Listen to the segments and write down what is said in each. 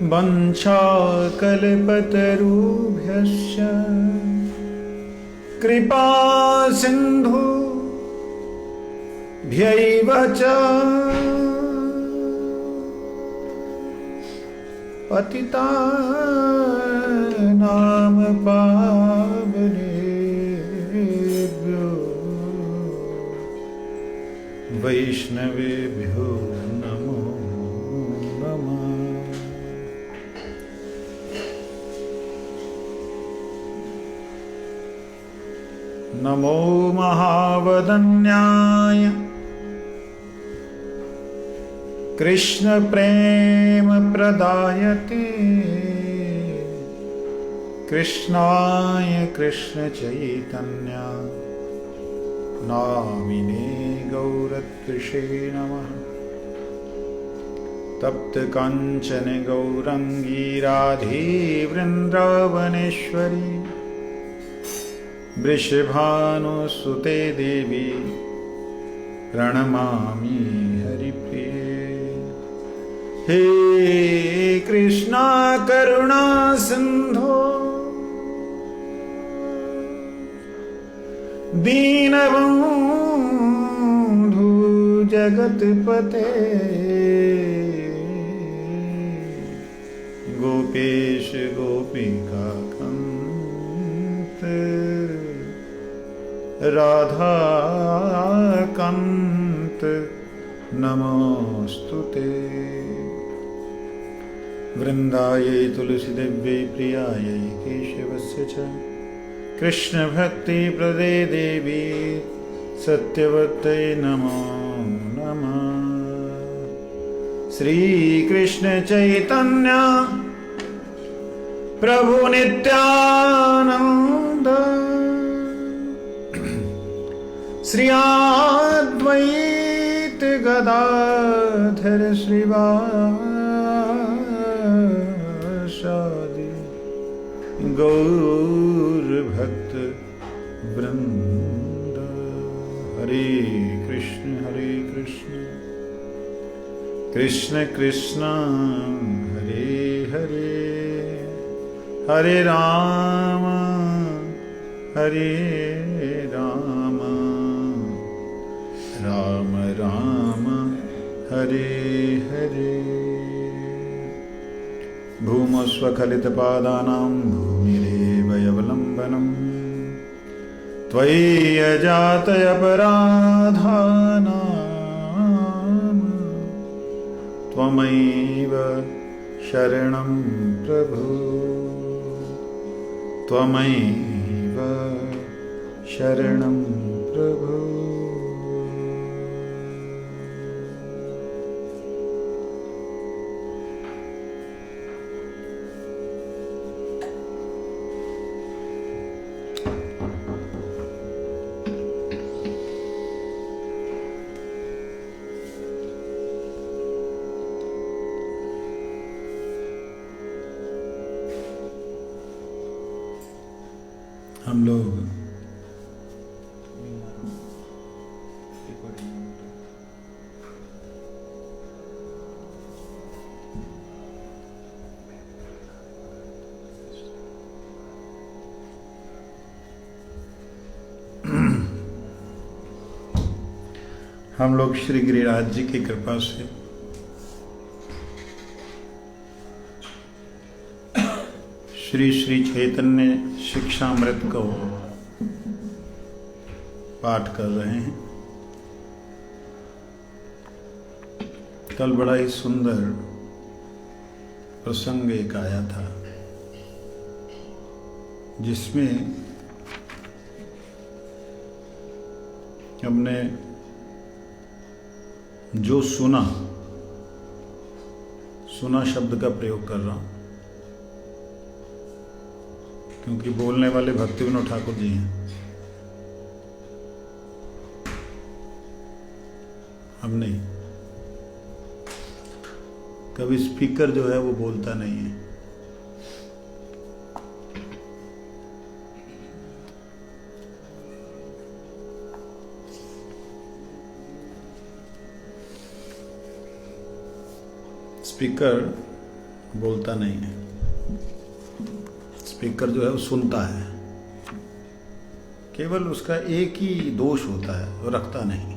वंशाकल्पतरुभ्यश्च कृपा सिन्धुभ्यैव च पतितानां पावनेभ्यो वैष्णवेभ्यो नमो नमः। नमो महावदन्याय कृष्ण प्रेम प्रदायते कृष्णाय कृष्ण चैतन्य नामिने गौरत्रिषे नमः। तप्त कांचन गौरंगी राधे वृंदावनेश्वरी वृषभानुसुते देवी प्रणमामि हरिप्रिये। हे कृष्णा करुणा सिंधो दीनबंधु जगतपते गोपेश गोपिका कांत राधा कांत नमोस्तुते। वृंदायै तुलसीदेव्यै प्रियायै केशवस्य च कृष्ण भक्ति प्रदे देवी सत्यवत्यै नमो नमः। श्री कृष्ण चैतन्य प्रभु नित्यानंद श्री अद्वैत गदाधर श्रीवासादि गौर भक्त वृंद। हरे कृष्ण कृष्ण कृष्ण हरे हरे हरे राम राम राम हरे हरे। भूमस्वखलितपादानां भूमिरेव अवलम्बनम् त्वयि अजातयपराधानां त्वमैव शरणं प्रभु त्वमैव शरणं प्रभु। हम लोग श्री गिरिराज जी की कृपा से श्री श्री चैतन्य शिक्षामृत को पाठ कर रहे हैं। कल बड़ा ही सुंदर प्रसंग एक आया था जिसमें हमने जो सुना शब्द का प्रयोग कर रहा हूं क्योंकि बोलने वाले भक्ति विनोद ठाकुर जी हैं। अब नहीं, कभी स्पीकर जो है वो बोलता नहीं है। स्पीकर बोलता नहीं है। स्पीकर जो है वो सुनता है, केवल उसका एक ही दोष होता है, वो रखता नहीं।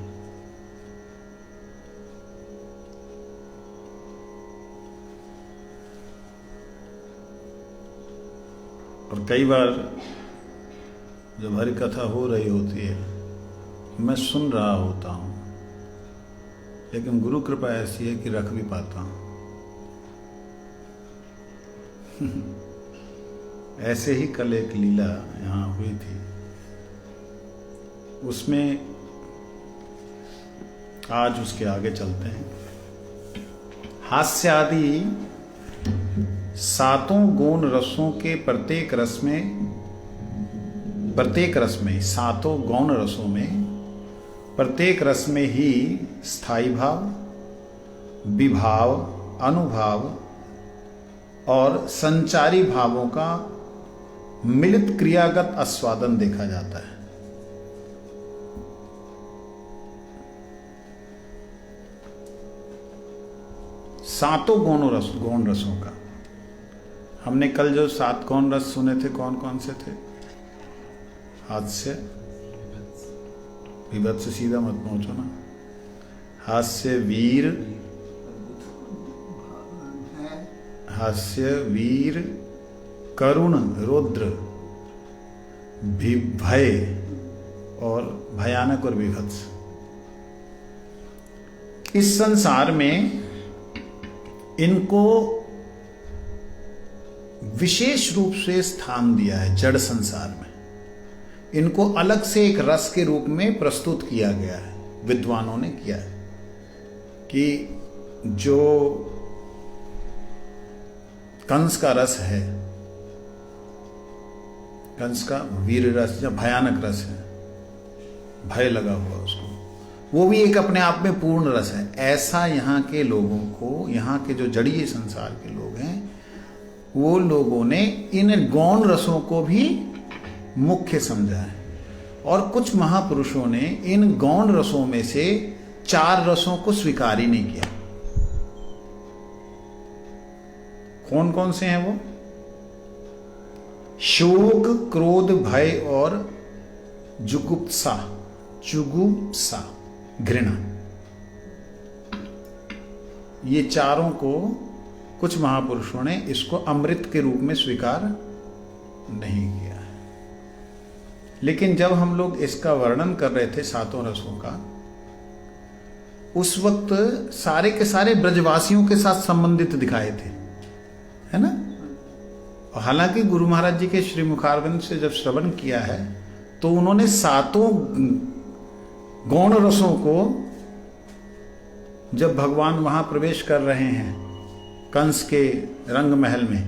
और कई बार जब हरि कथा हो रही होती है, मैं सुन रहा होता हूँ, लेकिन गुरु कृपा ऐसी है कि रख भी पाता हूँ। ऐसे ही कल एक लीला यहाँ हुई थी, उसमें आज उसके आगे चलते हैं। हास्य आदि सातों गौण रसों के प्रत्येक रस में सातों गौण रसों में प्रत्येक रस में ही स्थायी भाव, विभाव, अनुभाव और संचारी भावों का मिलित क्रियागत आस्वादन देखा जाता है। सातों गौण रसों का हमने कल जो 7 गौण रस सुने थे, कौन कौन से थे? हास्य, विभत्स से सीधा मत पहुंचो ना। हास्य वीर, करुण, रौद्र, भय और भयानक और विभत्स। इस संसार में इनको विशेष रूप से स्थान दिया है। जड़ संसार में इनको अलग से एक रस के रूप में प्रस्तुत किया गया है, विद्वानों ने किया है कि जो कंस का रस है, कंस का वीर रस या भयानक रस है, भय लगा हुआ उसको, वो भी एक अपने आप में पूर्ण रस है। ऐसा यहाँ के लोगों को, यहाँ के जो जड़ीय संसार के लोग हैं, वो लोगों ने इन गौण रसों को भी मुख्य समझा है। और कुछ महापुरुषों ने इन गौण रसों में से 4 रसों को स्वीकार ही नहीं किया। कौन कौन से हैं वो? शोक, क्रोध, भय और जुगुप्सा, घृणा। ये चारों को कुछ महापुरुषों ने इसको अमृत के रूप में स्वीकार नहीं किया है। लेकिन जब हम लोग इसका वर्णन कर रहे थे सातों रसों का, उस वक्त सारे के सारे ब्रजवासियों के साथ संबंधित दिखाए थे, है ना। और हालांकि गुरु महाराज जी के श्री मुखारविंद से जब श्रवण किया है तो उन्होंने सातों गौण रसों को, जब भगवान वहां प्रवेश कर रहे हैं कंस के रंग महल में,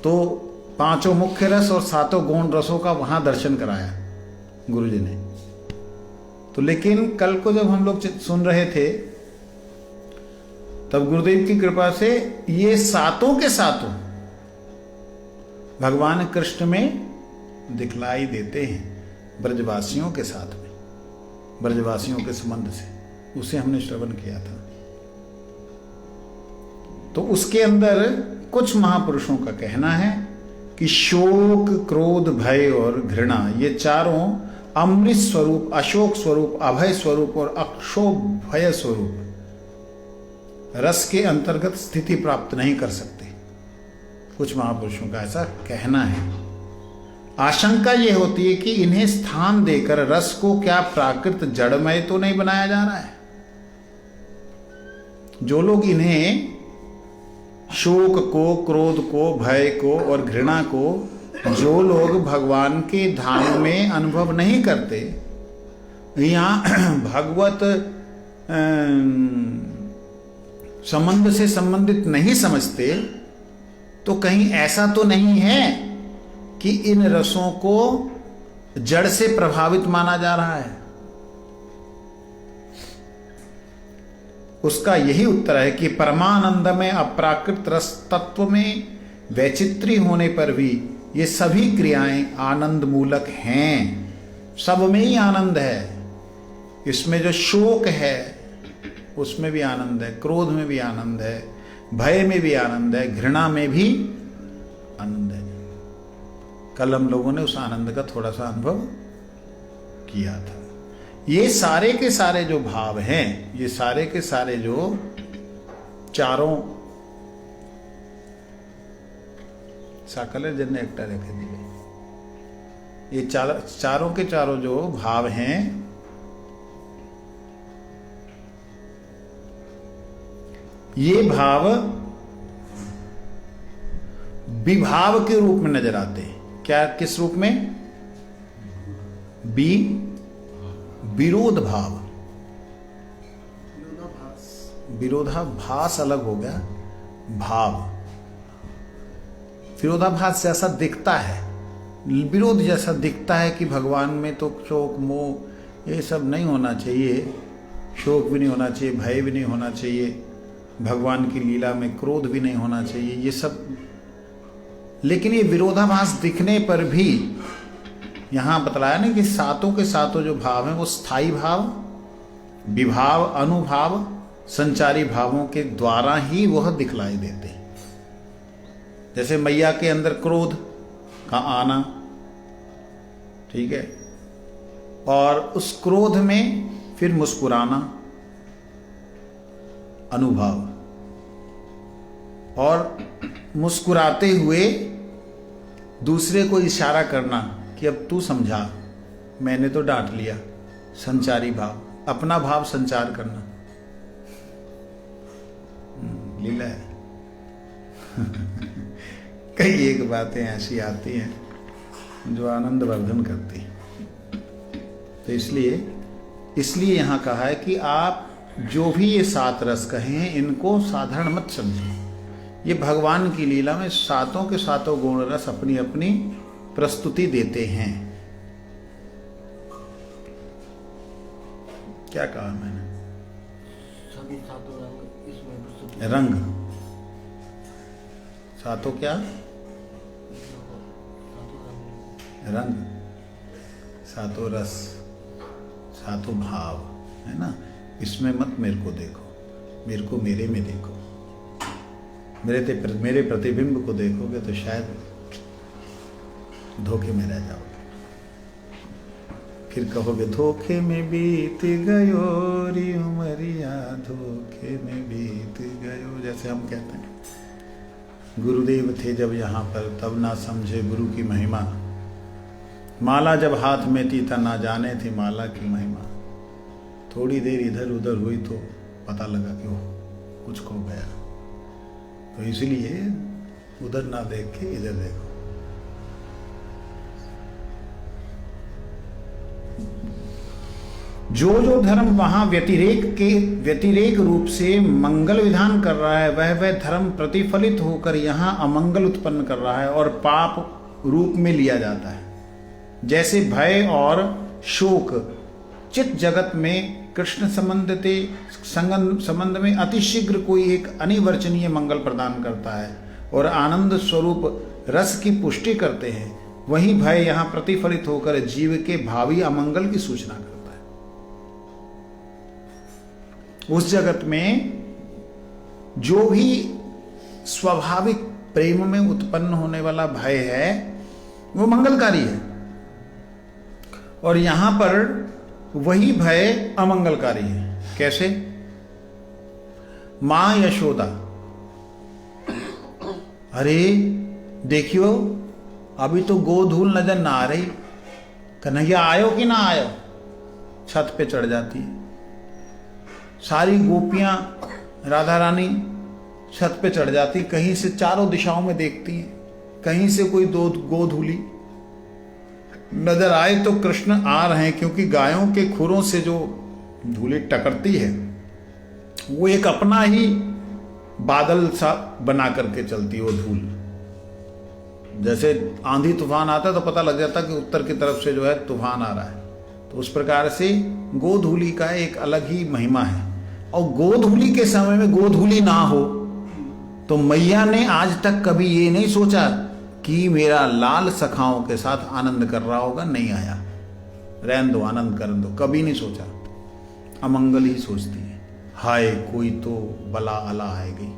तो 5 मुख्य रस और 7 गौण रसों का वहां दर्शन कराया गुरु जी ने। तो लेकिन कल को जब हम लोग सुन रहे थे, तब गुरुदेव की कृपा से ये सातों के सातों भगवान कृष्ण में दिखलाई देते हैं, ब्रजवासियों के साथ में, ब्रजवासियों के संबंध से। उसे हमने श्रवण किया था। तो उसके अंदर कुछ महापुरुषों का कहना है कि शोक, क्रोध, भय और घृणा, ये चारों अमृत स्वरूप, अशोक स्वरूप, अभय स्वरूप और अक्षोभय स्वरूप रस के अंतर्गत स्थिति प्राप्त नहीं कर सकते। कुछ महापुरुषों का ऐसा कहना है। आशंका यह होती है कि इन्हें स्थान देकर रस को क्या प्राकृत जड़मय तो नहीं बनाया जा रहा है? जो लोग इन्हें शोक को, क्रोध को, भय को और घृणा को जो लोग भगवान के धाम में अनुभव नहीं करते, या भगवत संबंध से संबंधित नहीं समझते, तो कहीं ऐसा तो नहीं है कि इन रसों को जड़ से प्रभावित माना जा रहा है? उसका यही उत्तर है कि परमानंद में अप्राकृत रस तत्व में वैचित्री होने पर भी ये सभी क्रियाएं आनंद मूलक हैं। सब में ही आनंद है। इसमें जो शोक है उसमें भी आनंद है, क्रोध में भी आनंद है, भय में भी आनंद है, घृणा में भी आनंद है। कल हम लोगों ने उस आनंद का थोड़ा सा अनुभव किया था। ये सारे के सारे जो भाव हैं, ये सारे के सारे जो चारों साकल जन्य एकटा रेखे दिए, ये चारों के चारों जो भाव हैं, ये भाव विभाव के रूप में नजर आते हैं। क्या, किस रूप में? विरोध भाव। विरोधाभास अलग हो गया, भाव विरोधाभास जैसा दिखता है, विरोध जैसा दिखता है कि भगवान में तो शोक मोह ये सब नहीं होना चाहिए, शोक भी नहीं होना चाहिए, भय भी नहीं होना चाहिए, भगवान की लीला में क्रोध भी नहीं होना चाहिए, ये सब। लेकिन ये विरोधाभास दिखने पर भी यहां बतलाया ना कि सातों के सातों जो भाव हैं वो स्थायी भाव, विभाव, अनुभाव, संचारी भावों के द्वारा ही वह दिखलाई देते हैं। जैसे मैया के अंदर क्रोध का आना, ठीक है, और उस क्रोध में फिर मुस्कुराना, अनुभव, और मुस्कुराते हुए दूसरे को इशारा करना कि अब तू समझा, मैंने तो डांट लिया, संचारी भाव, अपना भाव संचार करना, लीला है। कई एक बातें ऐसी आती हैं जो आनंद वर्धन करती हैं। तो इसलिए यहां कहा है कि आप जो भी ये सात रस कहे हैं इनको साधारण मत समझिए। ये भगवान की लीला में सातों के सातों गुण रस अपनी अपनी प्रस्तुति देते हैं। क्या कहा मैंने? सभी सातों रंग इसमें रंग, सातों क्या? रंग, सातों रस, सातों भाव, है ना। इसमें मत मेरे को देखो, मेरे को मेरे में देखो, मेरे प्रतिबिंब को देखोगे तो शायद धोखे में रह जाओगे। फिर कहोगे धोखे में बीत गयो री उमरिया, धोखे में बीत गयो। जैसे हम कहते हैं गुरुदेव थे जब यहाँ पर तब ना समझे गुरु की महिमा, माला जब हाथ में थी तब ना जाने थी माला की महिमा। थोड़ी देर इधर उधर हुई तो पता लगा कि वो कुछ खो गया। तो इसलिए उधर ना देख के इधर देखो। जो जो धर्म वहां व्यतिरेक रूप से मंगल विधान कर रहा है, वह धर्म प्रतिफलित होकर यहां अमंगल उत्पन्न कर रहा है और पाप रूप में लिया जाता है। जैसे भय और शोक चित्त जगत में कृष्ण संबंध में अतिशीघ्र कोई एक अनिवर्चनीय मंगल प्रदान करता है और आनंद स्वरूप रस की पुष्टि करते हैं, वहीं भय यहां प्रतिफलित होकर जीव के भावी अमंगल की सूचना करता है। उस जगत में जो भी स्वाभाविक प्रेम में उत्पन्न होने वाला भय है वो मंगलकारी है, और यहां पर वही भय अमंगलकारी है। कैसे? मां यशोदा, अरे देखियो अभी तो गोधूल नजर ना आ रही, कन्हैया आयो कि ना आयो, छत पे चढ़ जाती है। सारी गोपियां राधा रानी छत पे चढ़ जाती, कहीं से चारों दिशाओं में देखती हैं, कहीं से कोई दो गोधूली नजर आए तो कृष्ण आ रहे हैं, क्योंकि गायों के खुरों से जो धूली टकरती है वो एक अपना ही बादल सा बना करके चलती है। वो धूल जैसे आंधी तूफान आता है तो पता लग जाता कि उत्तर की तरफ से जो है तूफान आ रहा है, तो उस प्रकार से गोधूली का एक अलग ही महिमा है। और गोधूली के समय में गोधूली ना हो तो मैया ने आज तक कभी ये नहीं सोचा कि मेरा लाल सखाओं के साथ आनंद कर रहा होगा, नहीं आया, रहन दो, आनंद कर दो, कभी नहीं सोचा। अमंगल ही सोचती है, हाय कोई तो बला अला आएगी,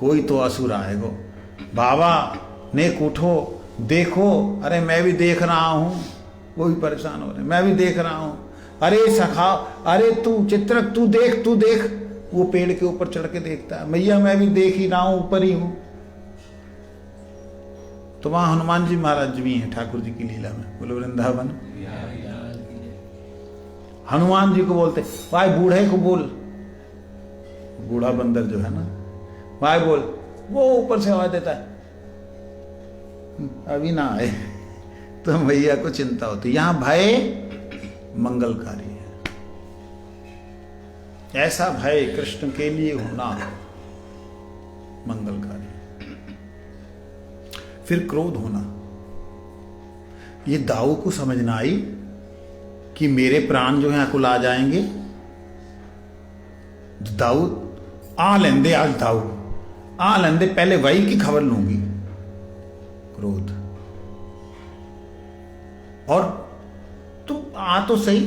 कोई तो असुर आएगो, बाबा नेक उठो देखो, अरे मैं भी देख रहा हूं, वो भी परेशान हो रहे, मैं भी देख रहा हूं, अरे सखा, अरे तू चित्रक तू देख तू देख, वो पेड़ के ऊपर चढ़ के देखता है, मैया मैं भी देख ही रहा हूं, ऊपर ही हूं। तो वहां हनुमान जी महाराज भी हैं ठाकुर जी की लीला में, बोलो वृंदावन। हनुमान जी को बोलते भाई बूढ़े को बोल, बूढ़ा बंदर जो है ना, भाई बोल, वो ऊपर से आवाज देता है अभी ना आए, तो मैया को चिंता होती। यहां भय मंगलकारी है, ऐसा भय कृष्ण के लिए होना मंगलकारी। फिर क्रोध होना, ये दाऊ को समझना आई कि मेरे प्राण जो है अकुल आ जाएंगे, दाऊ आ लेंदे, आज दाऊ आ लेंदे, पहले वही की खबर लूंगी। क्रोध। और तू आ तो सही,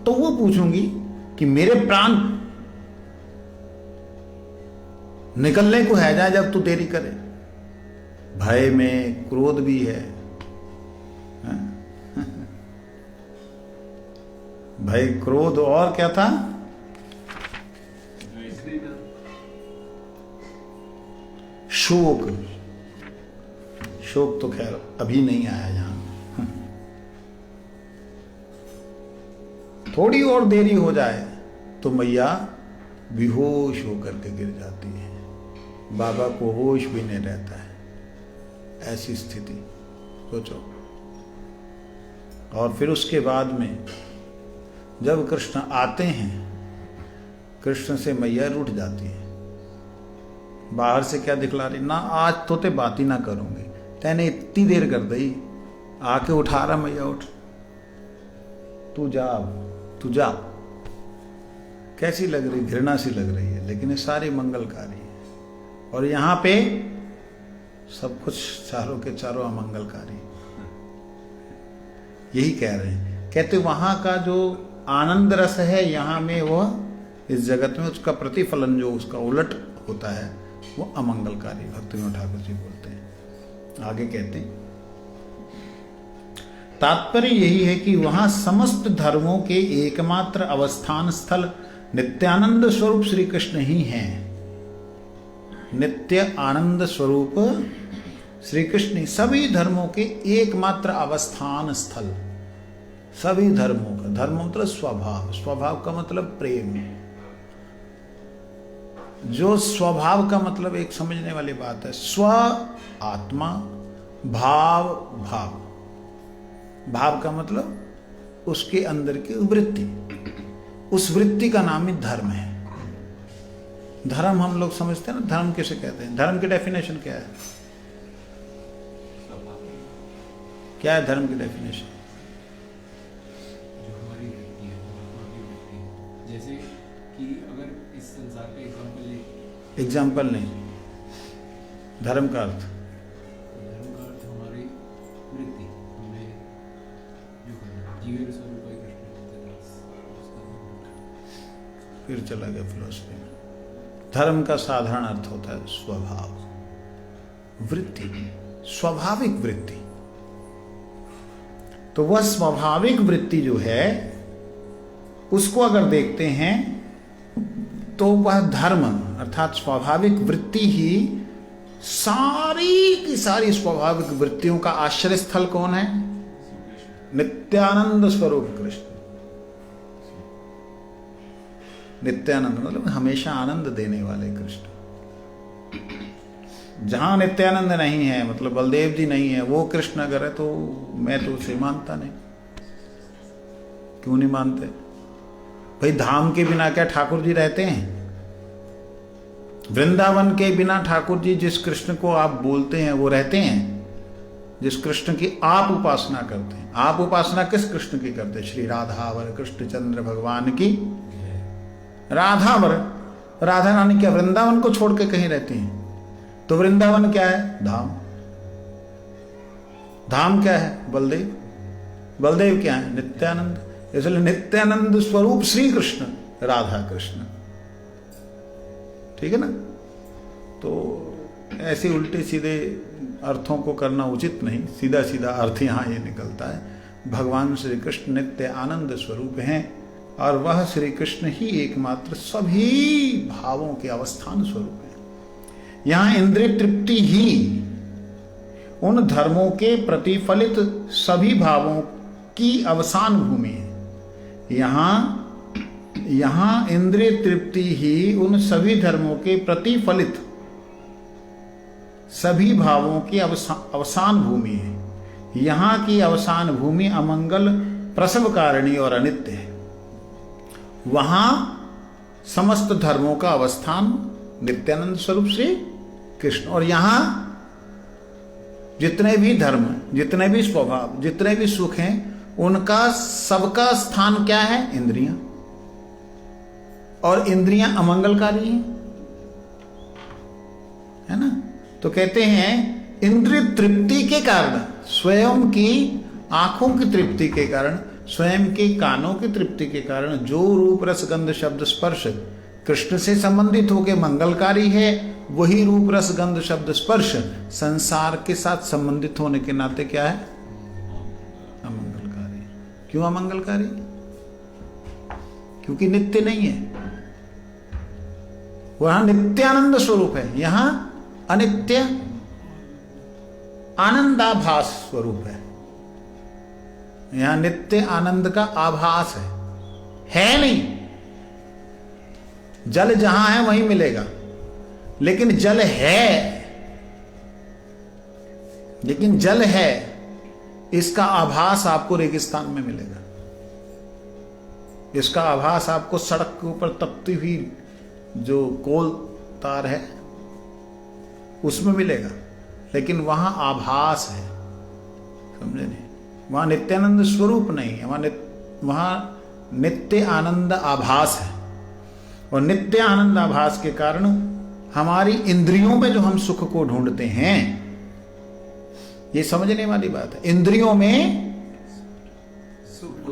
तो वो पूछूंगी कि मेरे प्राण निकलने को है जाए जब तू देरी करे। भय में क्रोध भी है, भय क्रोध और क्या था, शोक। शोक तो खैर अभी नहीं आया यहां, थोड़ी और देरी हो जाए तो मैया बेहोश होकर के गिर जाती है, बाबा को होश भी नहीं रहता है, ऐसी स्थिति सोचो। और फिर उसके बाद में जब कृष्ण आते हैं, कृष्ण से मैया रूठ जाती है, बाहर से क्या दिखला रही, ना आज तो ते बात ही ना करूंगी, तैने इतनी देर कर दी, आके उठा रहा मैया, उठ तू जा, तू जा। कैसी लग रही, घृणा सी लग रही है, लेकिन ये सारी मंगलकारी है। और यहां पे सब कुछ चारों के चारों अमंगलकारी। यही कह रहे हैं, कहते वहां का जो आनंद रस है यहां में, वह इस जगत में उसका प्रतिफलन जो उसका उलट होता है वो अमंगलकारी। भक्तिविनोद ठाकुर जी बोलते हैं, आगे कहते हैं, तात्पर्य यही है कि वहां समस्त धर्मों के एकमात्र अवस्थान स्थल नित्यानंद स्वरूप श्री कृष्ण ही हैं। नित्य आनंद स्वरूप श्री कृष्ण सभी धर्मों के एकमात्र अवस्थान स्थल। सभी धर्मों का, धर्म मतलब स्वभाव, स्वभाव का मतलब प्रेम। जो स्वभाव का मतलब एक समझने वाली बात है, स्व आत्मा, भाव भाव, भाव का मतलब उसके अंदर की वृत्ति, उस वृत्ति का नाम ही धर्म है। धर्म हम लोग समझते हैं ना, धर्म किसे कहते हैं, धर्म की डेफिनेशन क्या है, क्या है धर्म की डेफिनेशन? जो हमारी वृत्ति है, परमात्मा की वृत्ति है। जैसे कि अगर इस संसार का एग्जाम्पल ले, एग्जाम्पल नहीं, धर्म का अर्थ, धर्म का अर्थ हमारी वृत्ति, हमें जो करना, जीवन स्वरूप है कृष्ण, फिर चला गया फिलोसफी में। धर्म का साधारण अर्थ होता है स्वभाव, वृत्ति, स्वाभाविक वृत्ति। तो वह स्वाभाविक वृत्ति जो है उसको अगर देखते हैं तो वह धर्म अर्थात स्वाभाविक वृत्ति ही, सारी की सारी स्वाभाविक वृत्तियों का आश्रय स्थल कौन है? नित्यानंद स्वरूप कृष्ण। नित्यानंद मतलब हमेशा आनंद देने वाले कृष्ण। जहां नित्यानंद नहीं है, मतलब बलदेव जी नहीं है, वो कृष्ण अगर है तो मैं तो उसे मानता नहीं। क्यों नहीं मानते भाई? धाम के बिना क्या ठाकुर जी रहते हैं? वृंदावन के बिना ठाकुर जी जिस कृष्ण को आप बोलते हैं वो रहते हैं? जिस कृष्ण की आप उपासना करते हैं, आप उपासना किस कृष्ण की करते हैं? श्री राधावर कृष्णचंद्र भगवान की। राधावर, राधा रानी क्या वृंदावन को छोड़ के कहीं रहती हैं? तो वृंदावन क्या है? धाम। धाम क्या है? बलदेव। बलदेव क्या है? नित्यानंद। इसलिए नित्यानंद स्वरूप श्री कृष्ण, राधा कृष्ण। ठीक है ना? तो ऐसे उल्टे सीधे अर्थों को करना उचित नहीं, सीधा सीधा अर्थ यहाँ ये निकलता है। भगवान श्री कृष्ण नित्य आनंद स्वरूप हैं और वह श्री कृष्ण ही एकमात्र सभी भावों के अवस्थान स्वरूप हैं। यहाँ इंद्रिय तृप्ति ही उन धर्मों के प्रतिफलित सभी भावों की अवसान भूमि है। यहाँ इंद्रिय तृप्ति ही उन सभी धर्मों के प्रतिफलित सभी भावों की अवसान भूमि है। यहाँ की अवसान भूमि अमंगल प्रसवकारिणी और अनित्य है। वहाँ समस्त धर्मों का अवस्थान नित्यानंद स्वरूप श्री कृष्ण, और यहाँ जितने भी धर्म, जितने भी स्वभाव, जितने भी सुख हैं, उनका सबका स्थान क्या है? इंद्रियां। और इंद्रियां अमंगलकारी हैं, है ना। तो कहते हैं इंद्रिय तृप्ति के कारण, स्वयं की आंखों की तृप्ति के कारण, स्वयं के कानों की तृप्ति के कारण जो रूप रस गंध शब्द स्पर्श कृष्ण से संबंधित होकर मंगलकारी है, वही रूप रस गंध शब्द स्पर्श संसार के साथ संबंधित होने के नाते क्या है? अमंगलकारी। क्यों अमंगलकारी? क्योंकि नित्य नहीं है। वहां नित्यानंद स्वरूप है, यहां अनित्य आनंदाभास स्वरूप है। यहां नित्य आनंद का आभास है नहीं। जल जहां है वहीं मिलेगा, लेकिन जल है, इसका आभास आपको रेगिस्तान में मिलेगा। इसका आभास आपको सड़क के ऊपर तपती हुई जो कोल तार है उसमें मिलेगा, लेकिन वहां आभास है, समझे नहीं? वहां नित्यानंद स्वरूप नहीं है, वहां नित्य आनंद आभास है। और नित्य आनंद आभास के कारण हमारी इंद्रियों में जो हम सुख को ढूंढते हैं, ये समझने वाली बात है। इंद्रियों में सुख को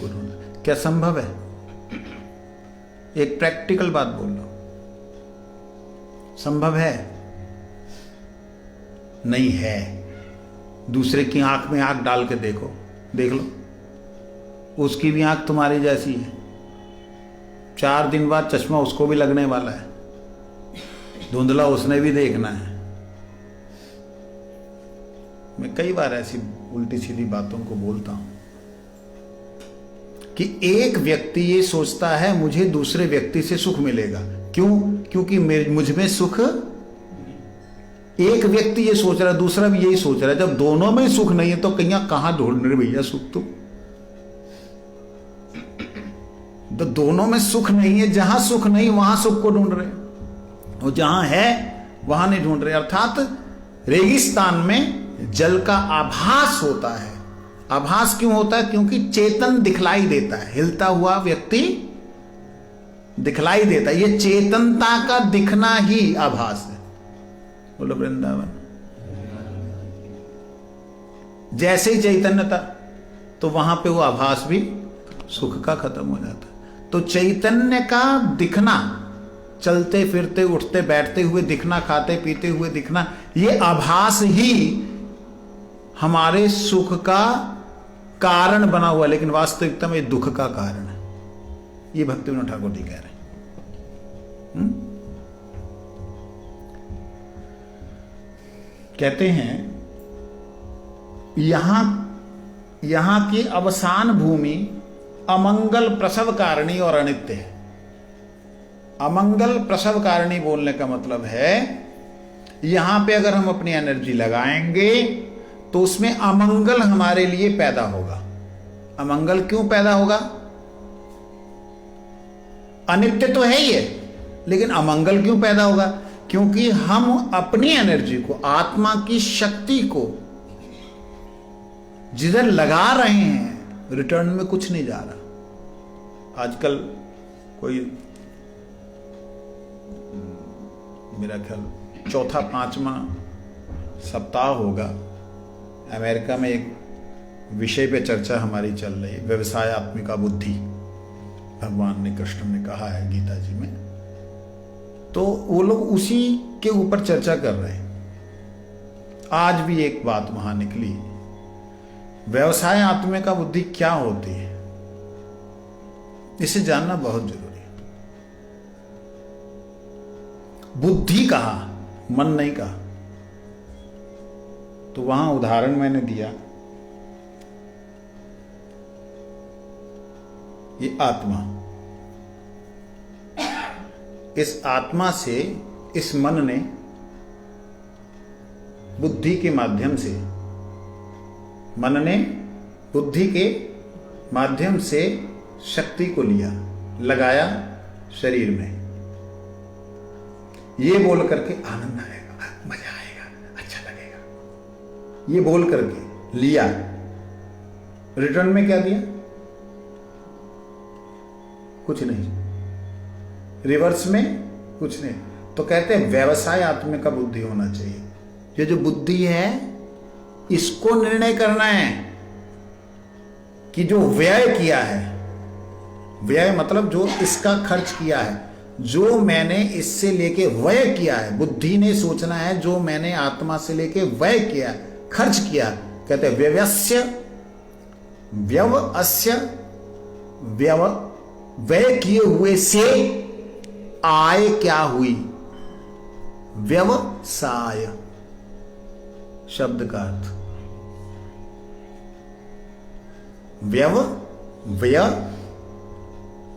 ढूंढना क्या संभव है? एक प्रैक्टिकल बात बोल लो, संभव है? नहीं है। दूसरे की आंख में आंख डाल के देख लो, उसकी भी आंख तुम्हारी जैसी है। 4 दिन बाद चश्मा उसको भी लगने वाला है, धुंधला उसने भी देखना है। मैं कई बार ऐसी उल्टी सीधी बातों को बोलता हूं कि एक व्यक्ति ये सोचता है मुझे दूसरे व्यक्ति से सुख मिलेगा। क्यों? क्योंकि मुझ में सुख, एक व्यक्ति ये सोच रहा है, दूसरा भी यही सोच रहा है। जब दोनों में सुख नहीं है तो कहां ढूंढ रहे भैया सुख? तो दोनों में सुख नहीं है, जहां सुख नहीं वहां सुख को ढूंढ रहे, और जहां है वहां नहीं ढूंढ रहे। अर्थात रेगिस्तान में जल का आभास होता है। आभास क्यों होता है? क्योंकि चेतन दिखलाई देता है, हिलता हुआ व्यक्ति दिखलाई देता है। ये चेतनता का दिखना ही आभास है। बोलो वृंदावन। जैसे ही चैतन्यता, तो वहां पे वो आभास भी सुख का खत्म हो जाता है। तो चैतन्य का दिखना, चलते फिरते उठते बैठते हुए दिखना, खाते पीते हुए दिखना, ये आभास ही हमारे सुख का कारण बना हुआ, लेकिन वास्तविकता में दुख का कारण है। ये भक्तिविनोद ठाकुर जी कह रहे हैं। कहते हैं यहां की अवसान भूमि अमंगल प्रसव कारिणी और अनित्य है। अमंगल प्रसव कारिणी बोलने का मतलब है यहां पे अगर हम अपनी एनर्जी लगाएंगे तो उसमें अमंगल हमारे लिए पैदा होगा। अमंगल क्यों पैदा होगा? अनित्य तो है ही है, लेकिन अमंगल क्यों पैदा होगा? क्योंकि हम अपनी एनर्जी को, आत्मा की शक्ति को जिधर लगा रहे हैं, रिटर्न में कुछ नहीं जा रहा। आजकल कोई मेरा ख्याल 4-5वां सप्ताह होगा, अमेरिका में एक विषय पे चर्चा हमारी चल रही है, व्यवसायत्मिका बुद्धि। भगवान ने, कृष्ण ने कहा है गीता जी में। तो वो लोग उसी के ऊपर चर्चा कर रहे हैं। आज भी एक बात वहां निकली, व्यवसाय आत्मिका बुद्धि क्या होती है, इसे जानना बहुत जरूरी है। बुद्धि कहा, मन नहीं कहा। तो वहां उदाहरण मैंने दिया, ये आत्मा, इस आत्मा से, इस मन ने बुद्धि के माध्यम से, मन ने बुद्धि के माध्यम से शक्ति को लिया, लगाया शरीर में, ये बोल करके आनंद आएगा, मजा आएगा, अच्छा लगेगा, ये बोल करके लिया। रिटर्न में क्या दिया? कुछ नहीं। रिवर्स में कुछ नहीं। तो कहते हैं व्यवसाय आत्मिका बुद्धि होना चाहिए। ये जो बुद्धि है, इसको निर्णय करना है कि जो व्यय किया है, व्यय मतलब जो इसका खर्च किया है, जो मैंने इससे लेके व्यय किया है, बुद्धि ने सोचना है जो मैंने आत्मा से लेके व्यय किया, खर्च किया। कहते हैं व्यवस्य, व्यवस्य, व्यय किए हुए से आय क्या हुई? व्यवसाय शब्द का अर्थ व्यय,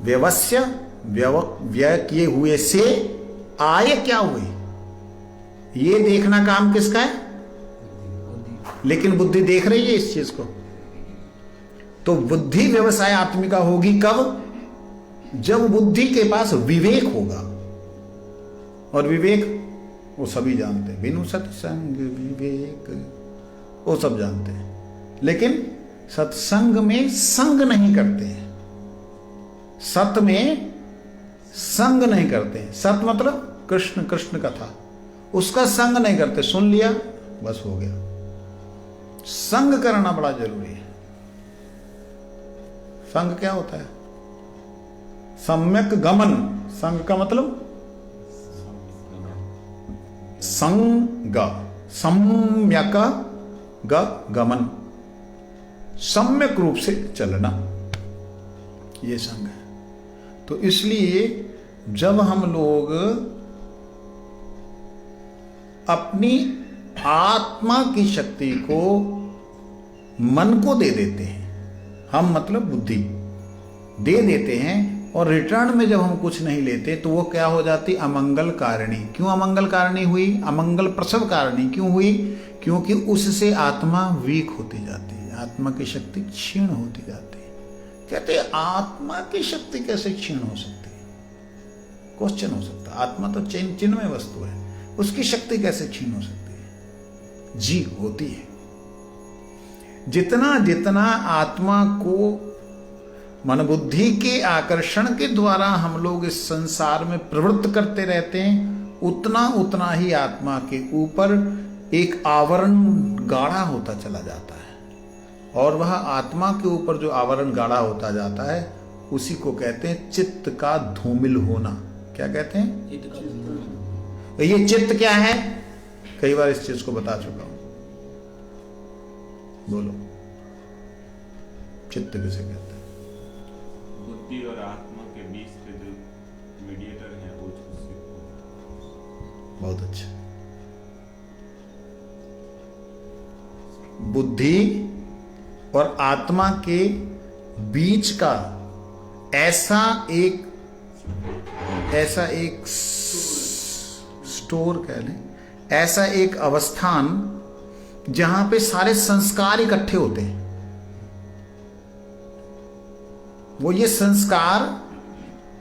व्यवस्य, व्यय किए हुए से आय क्या हुई, ये देखना काम किसका है? लेकिन बुद्धि देख रही है इस चीज को। तो बुद्धि व्यवसाय आत्मिका होगी कब? जब बुद्धि के पास विवेक होगा। और विवेक वो सभी जानते हैं, बिनु सत्संग विवेक, वो सब जानते हैं, लेकिन सत्संग में संग नहीं करते हैं, सत में संग नहीं करते हैं। सत मतलब कृष्ण, कृष्ण कथा, उसका संग नहीं करते। सुन लिया बस हो गया। संग करना बड़ा जरूरी है। संग क्या होता है? सम्यक गमन। संग का मतलब संग, सम्यक गमन, सम्यक रूप से चलना, ये संग है। तो इसलिए जब हम लोग अपनी आत्मा की शक्ति को मन को दे देते हैं, हम मतलब बुद्धि दे देते हैं, और रिटर्न में जब हम कुछ नहीं लेते तो वो क्या हो जाती? अमंगल कारिणी। क्यों अमंगल कारिणी हुई? अमंगल प्रसव कारिणी क्यों हुई? क्योंकि उससे आत्मा वीक होती जाती है, आत्मा की शक्ति क्षीण होती जाती है। कहते हैं आत्मा की शक्ति कैसे क्षीण हो सकती है? क्वेश्चन हो सकता है। आत्मा तो चिन्मय वस्तु है, उसकी शक्ति कैसे क्षीण हो सकती है? जी होती है। जितना जितना आत्मा को मन बुद्धि के आकर्षण के द्वारा हम लोग इस संसार में प्रवृत्त करते रहते हैं, उतना उतना ही आत्मा के ऊपर एक आवरण गाढ़ा होता चला जाता है। और वह आत्मा के ऊपर जो आवरण गाढ़ा होता जाता है, उसी को कहते हैं चित्त का धूमिल होना। क्या कहते हैं? चित्त का धूमिल। तो ये चित्त क्या है? कई बार इस चीज को बता चुका हूं। बोलो, चित्त किसे कहते हैं? बुद्धि और आत्मा के बीच के जो मीडिएटर है वो बहुत अच्छा। बुद्धि और आत्मा के बीच का ऐसा एक स्टोर कह लें, ऐसा एक अवस्थान जहां पे सारे संस्कार इकट्ठे होते हैं। वो ये संस्कार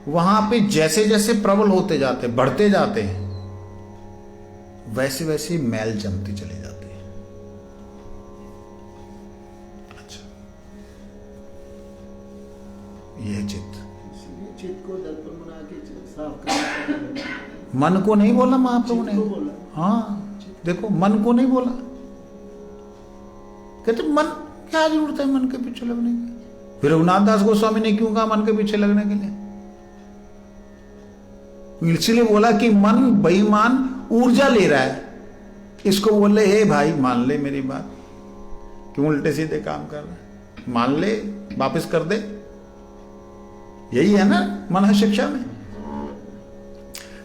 वहां पे जैसे जैसे प्रबल होते जाते, बढ़ते जाते हैं, वैसे वैसे मैल जमती चली जाती है। अच्छा, यह चित्त, चित्त को दर्पण बना के साफ करना। मन को नहीं बोला महाप्रभु ने। चित्त को बोला। हाँ देखो, मन को नहीं बोला। कहते मन, क्या जरूरत है मन के पीछे लगने की? फिर रघुनाथ दास गोस्वामी ने क्यों कहा मन के पीछे लगने के लिए? इसलिए बोला कि मन बेईमान ऊर्जा ले रहा है, इसको बोल रहे हे भाई मान ले मेरी बात, क्यों उल्टे सीधे काम कर रहा है, मान ले, वापस कर दे। यही है ना मन शिक्षा में।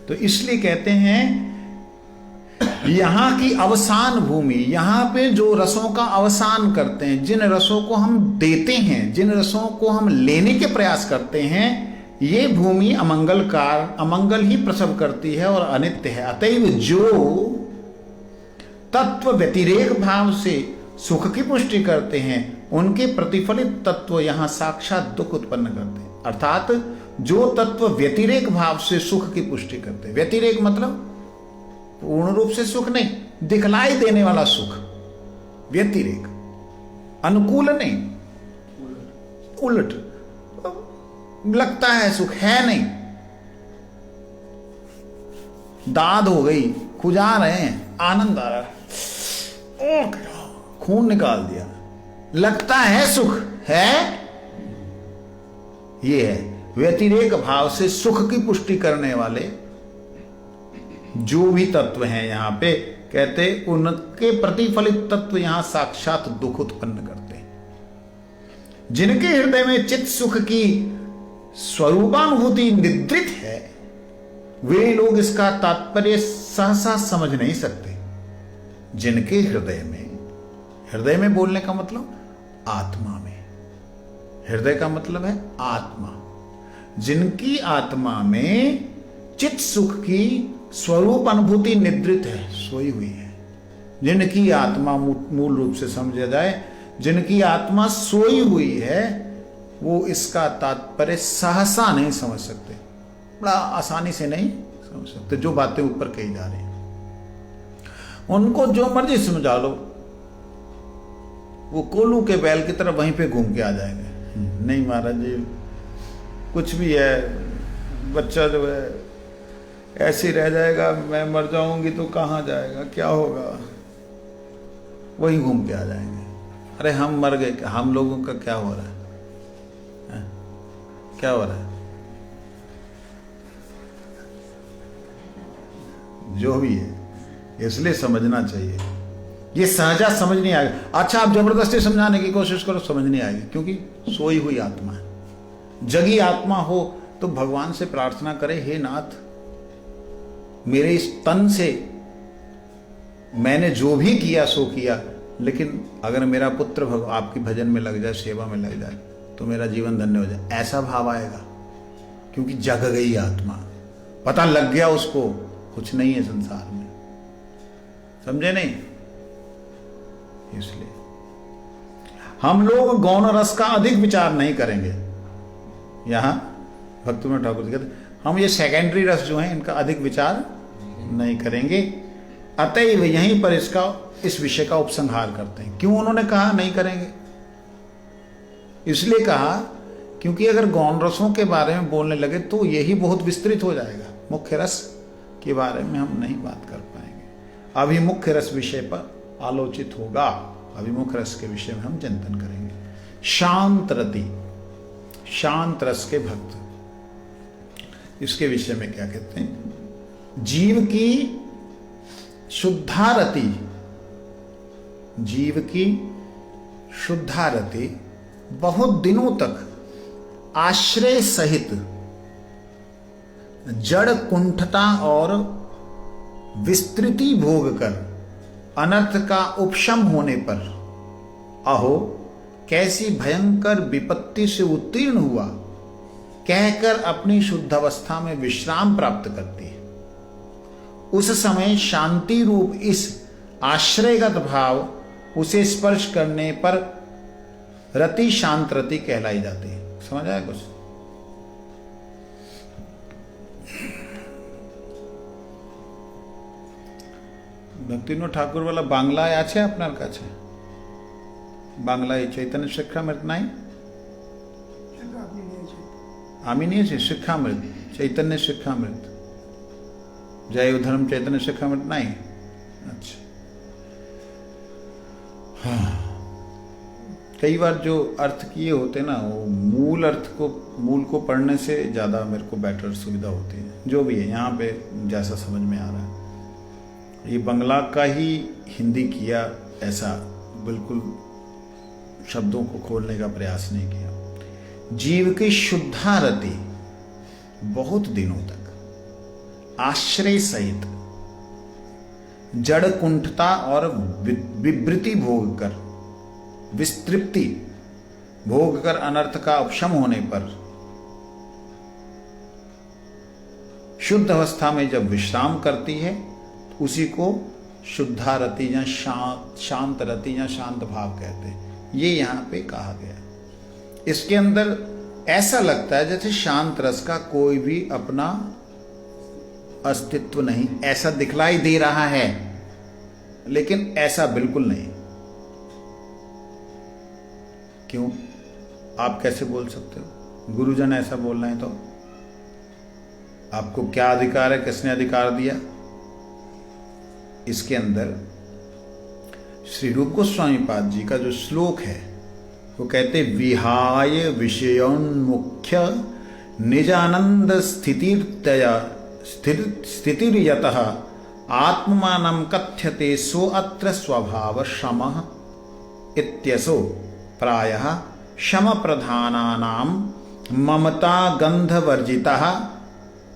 तो इसलिए कहते हैं यहां की अवसान भूमि, यहां पे जो रसों का अवसान करते हैं, जिन रसों को हम देते हैं, जिन रसों को हम लेने के प्रयास करते हैं, ये भूमि अमंगलकार, अमंगल ही प्रसव करती है और अनित्य है। अतएव जो तत्व व्यतिरेक भाव से सुख की पुष्टि करते हैं, उनके प्रतिफलित तत्व यहां साक्षात दुख उत्पन्न करते हैं। अर्थात जो तत्व व्यतिरेक भाव से सुख की पुष्टि करते हैं, व्यतिरेक मतलब पूर्ण रूप से सुख नहीं, दिखलाई देने वाला सुख, व्यतिरेक, अनुकूल नहीं, उलट, लगता है सुख है नहीं, दाद हो गई, खुजा रहे हैं, आनंद आ रहा है, खून निकाल दिया, लगता है सुख है, ये है व्यतिरेक भाव से सुख की पुष्टि करने वाले जो भी तत्व हैं यहां पे, कहते उनके प्रतिफलित तत्व यहां साक्षात दुख उत्पन्न करते हैं। जिनके हृदय में चित्त सुख की स्वरूपानुभूति निद्रित है, वे लोग इसका तात्पर्य सहसा समझ नहीं सकते। जिनके हृदय में बोलने का मतलब आत्मा में, हृदय का मतलब है आत्मा, जिनकी आत्मा में चित्त सुख की स्वरूप अनुभूति निद्रित है, सोई हुई है, जिनकी आत्मा मूल रूप से समझा जाए, जिनकी आत्मा सोई हुई है, वो इसका तात्पर्य सहसा नहीं समझ सकते, बड़ा आसानी से नहीं समझ सकते। जो बातें ऊपर कही जा रही हैं उनको जो मर्जी समझा लो, वो कोल्हू के बैल की तरह वहीं पे घूम के आ जाएंगे। नहीं महाराज जी, कुछ भी है, बच्चा जो है ऐसे ही रह जाएगा, मैं मर जाऊंगी तो कहाँ जाएगा, क्या होगा, वही घूम के आ जाएंगे। अरे हम मर गए, हम लोगों का क्या हो रहा है? क्या हो रहा है? जो भी है, इसलिए समझना चाहिए। ये सहजा समझ नहीं आएगा। अच्छा आप जबरदस्ती समझाने की कोशिश करो, समझ नहीं आएगी, क्योंकि सोई हुई आत्मा है। जगी आत्मा हो तो भगवान से प्रार्थना करे, हे नाथ मेरे इस तन से मैंने जो भी किया सो किया, लेकिन अगर मेरा पुत्र आपकी भजन में लग जाए, सेवा में लग जाए, तो मेरा जीवन धन्य हो जाए, ऐसा भाव आएगा। क्योंकि जग गई आत्मा, पता लग गया उसको कुछ नहीं है संसार में, समझे नहीं? इसलिए हम लोग गौण रस का अधिक विचार नहीं करेंगे। यहां भक्ति में ठाकुर जी कहते हम ये सेकेंडरी रस जो है इनका अधिक विचार नहीं करेंगे। अतएव यहीं पर इस विषय का उपसंहार करते हैं। क्यों उन्होंने कहा नहीं करेंगे? इसलिए कहा क्योंकि अगर गौण रसों के बारे में बोलने लगे तो यही बहुत विस्तृत हो जाएगा, मुख्य रस के बारे में हम नहीं बात कर पाएंगे। अभी मुख्य रस विषय पर आलोचित होगा, अभी मुख्य रस के विषय में हम चिंतन करेंगे। शांत रति, शांत रस के भक्त, इसके विषय में क्या कहते हैं? जीव की शुद्धारति, जीव की शुद्धारति बहुत दिनों तक आश्रय सहित जड़ कुंठता और विस्तृति भोग कर अनर्थ का उपशम होने पर अहो कैसी भयंकर विपत्ति से उत्तीर्ण हुआ कहकर अपनी शुद्ध अवस्था में विश्राम प्राप्त करती है। उस समय शांति रूप इस आश्रयगत भाव उसे स्पर्श करने पर रति शांत रति कहलाई जाती है। समझ आया कुछ? भक्तिविनोद ठाकुर वाला बांग्लाয় আছে আপনার কাছে? বাংলায় চৈতন্য শিক্ষামৃত নাই? আমি নিয়েছি শিক্ষামৃত, চৈতন্য শিক্ষামৃত, জয় উদ্ধরম চৈতন্য শিক্ষামৃত নাই? আচ্ছা, हाँ कई बार जो अर्थ किए होते ना, वो मूल को पढ़ने से ज़्यादा मेरे को बेटर सुविधा होती है। जो भी है यहाँ पे जैसा समझ में आ रहा है, ये बंगला का ही हिंदी किया, ऐसा बिल्कुल शब्दों को खोलने का प्रयास नहीं किया। जीव की शुद्धारति बहुत दिनों तक आश्रय सहित जड़ कुंठता और विवृति भोग कर, विस्तृप्ति भोग कर अनर्थ का उपशम होने पर शुद्ध अवस्था में जब विश्राम करती है, उसी को शुद्धारति या शांत रति या शांत भाव कहते हैं। ये यहाँ पे कहा गया। इसके अंदर ऐसा लगता है जैसे शांत रस का कोई भी अपना अस्तित्व नहीं, ऐसा दिखलाई दे रहा है, लेकिन ऐसा बिल्कुल नहीं। क्यों? आप कैसे बोल सकते हो? गुरुजन ऐसा बोल रहे हैं तो आपको क्या अधिकार है? किसने अधिकार दिया? इसके अंदर श्री रूप गोस्वामी पाद जी का जो श्लोक है वो कहते, विहाय विषयोन्मुख्य निजानंद स्थितिर्यतः आत्मानं कथ्यते सो अत्र स्वभाव शमः इत्यसो प्रायः शम प्रधानानां ममता गंधवर्जितः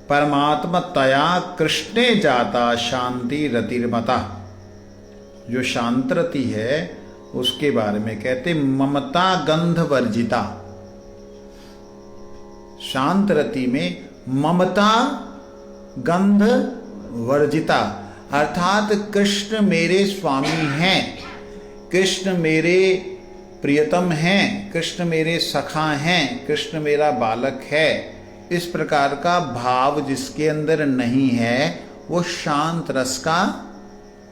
परमात्मतया कृष्णे जाता शांति रतिर्मता। जो शांतरति है उसके बारे में कहते ममता गंध वर्जिता। शांतरति में ममता गंध वर्जिता, अर्थात कृष्ण मेरे स्वामी हैं, कृष्ण मेरे प्रियतम हैं, कृष्ण मेरे सखा हैं, कृष्ण मेरा बालक है, इस प्रकार का भाव जिसके अंदर नहीं है वो शांत रस का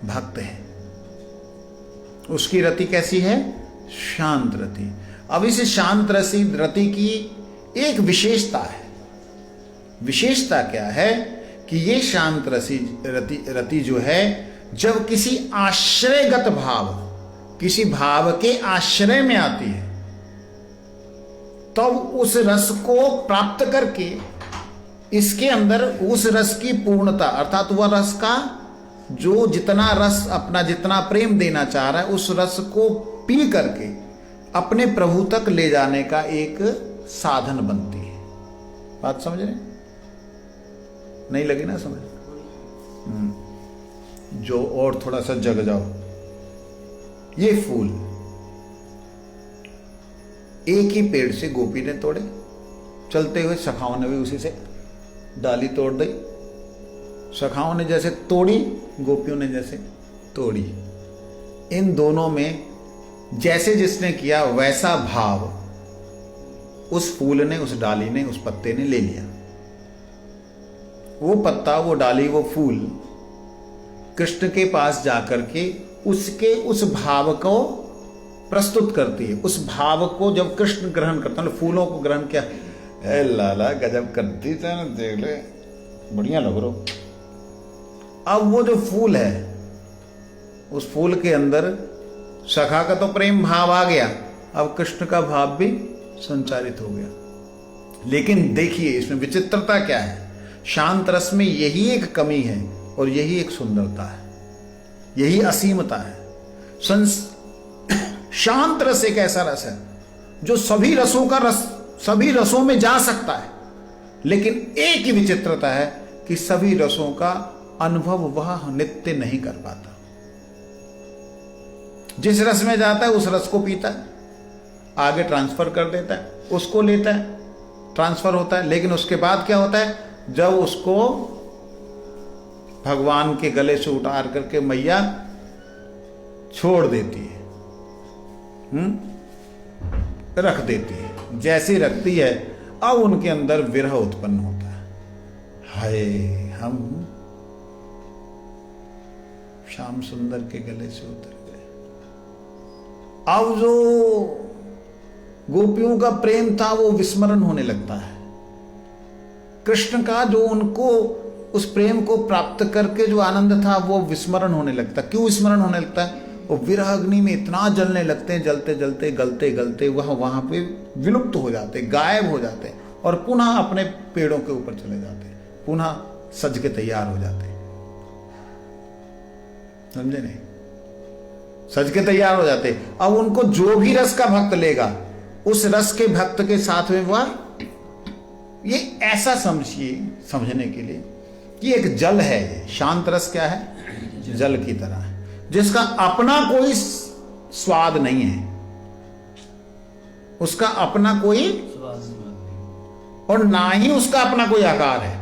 भक्त है। उसकी रति कैसी है? शांत रति। अब इस शांत रति की एक विशेषता है। विशेषता क्या है कि ये शांत रति जो है, जब किसी आश्रयगत भाव, किसी भाव के आश्रय में आती है, तब उस रस को प्राप्त करके इसके अंदर उस रस की पूर्णता, अर्थात वह रस का जो जितना रस अपना जितना प्रेम देना चाह रहा है, उस रस को पी करके अपने प्रभु तक ले जाने का एक साधन बनती है। बात समझ रहे? नहीं लगी ना समझ? जो और थोड़ा सा जग जाओ। ये फूल एक ही पेड़ से गोपी ने तोड़े, चलते हुए सखाओं ने भी उसी से डाली तोड़ दी। सखाओं ने जैसे तोड़ी, गोपियों ने जैसे तोड़ी। इन दोनों में जैसे जिसने किया वैसा भाव उस फूल ने, उस डाली ने, उस पत्ते ने ले लिया। वो पत्ता, वो डाली, वो फूल कृष्ण के पास जाकर के उसके उस भाव को प्रस्तुत करती है। उस भाव को जब कृष्ण ग्रहण करता है, फूलों को ग्रहण किया, ए लाला गजब करती थे ना, देख ले बढ़िया लग रहा। अब वो जो फूल है, उस फूल के अंदर सखा का तो प्रेम भाव आ गया, अब कृष्ण का भाव भी संचारित हो गया। लेकिन देखिए इसमें विचित्रता क्या है। शांत रस में यही एक कमी है और यही एक सुंदरता है, यही असीमता है। शांत रस एक ऐसा रस है जो सभी रसों का रस, सभी रसों में जा सकता है, लेकिन एक ही विचित्रता है कि सभी रसों का अनुभव वह नित्य नहीं कर पाता। जिस रस में जाता है उस रस को पीता है, आगे ट्रांसफर कर देता है, उसको लेता है, ट्रांसफर होता है, लेकिन उसके बाद क्या होता है, जब उसको भगवान के गले से उतार करके मैया छोड़ देती है, रख देती है, जैसी रखती है अब उनके अंदर विरह उत्पन्न होता है। हाय हम श्याम सुंदर के गले से उतर गए। अब जो गोपियों का प्रेम था वो विस्मरण होने लगता है। कृष्ण का जो उनको उस प्रेम को प्राप्त करके जो आनंद था वो विस्मरण होने लगता। क्यों विस्मरण होने लगता है? वो विरह अग्नि में इतना जलने लगते हैं, जलते जलते गलते गलते वहां पे विलुप्त हो जाते, गायब हो जाते, और पुनः अपने पेड़ों के ऊपर चले जाते, पुनः सज के तैयार हो जाते। समझे नहीं? सज के तैयार हो जाते। अब उनको जो भी रस का भक्त लेगा, उस रस के भक्त के साथ में वह, ये ऐसा समझिए समझने के लिए कि एक जल है, ये शांत रस क्या है? जल की तरह है, जिसका अपना कोई स्वाद नहीं है, उसका अपना कोई, और ना ही उसका अपना कोई आकार है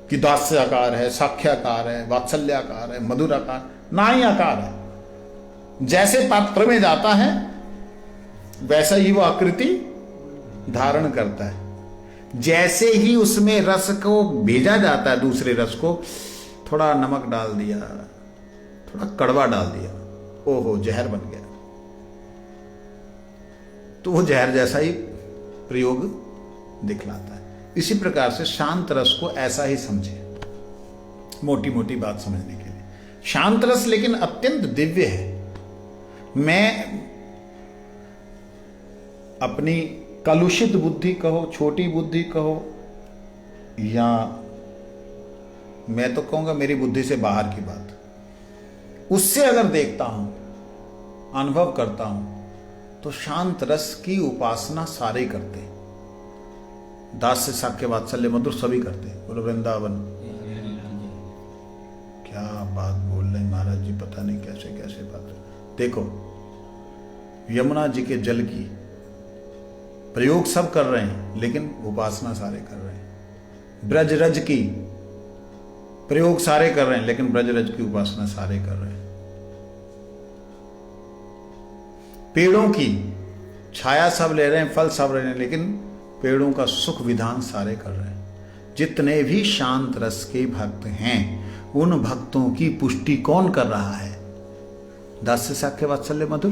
कि दास्य आकार है, साख्याकार है, वात्सल्याकार है, मधुर आकार, ना ही आकार है। जैसे पात्र में जाता है वैसा ही वो आकृति धारण करता है। जैसे ही उसमें रस को भेजा जाता है, दूसरे रस को, थोड़ा नमक डाल दिया, थोड़ा कड़वा डाल दिया, ओहो जहर बन गया, तो वो जहर जैसा ही प्रयोग दिखलाता है। इसी प्रकार से शांत रस को ऐसा ही समझे, मोटी मोटी बात समझने के लिए। शांत रस लेकिन अत्यंत दिव्य है। मैं अपनी कलुषित बुद्धि कहो, छोटी बुद्धि कहो, या मैं तो कहूंगा मेरी बुद्धि से बाहर की बात, उससे अगर देखता हूं, अनुभव करता हूं, तो शांत रस की उपासना सारे करते हैं। दास्य साख्य वात्सल्य मधुर सभी करते हैं। बोलो वृंदावन। क्या बात बोल रहे महाराज जी, पता नहीं कैसे कैसे बात। देखो यमुना जी के जल की प्रयोग सब कर रहे हैं, लेकिन उपासना सारे कर रहे हैं। ब्रज रज की प्रयोग सारे कर रहे हैं, लेकिन ब्रज रज की उपासना सारे कर रहे हैं। पेड़ों की छाया सब ले रहे हैं, फल सब ले रहे हैं, लेकिन पेड़ों का सुख विधान सारे कर रहे हैं। जितने भी शांत रस के भक्त हैं, उन भक्तों की पुष्टि कौन कर रहा है? दास्य साख्य वात्सल्य मधुर,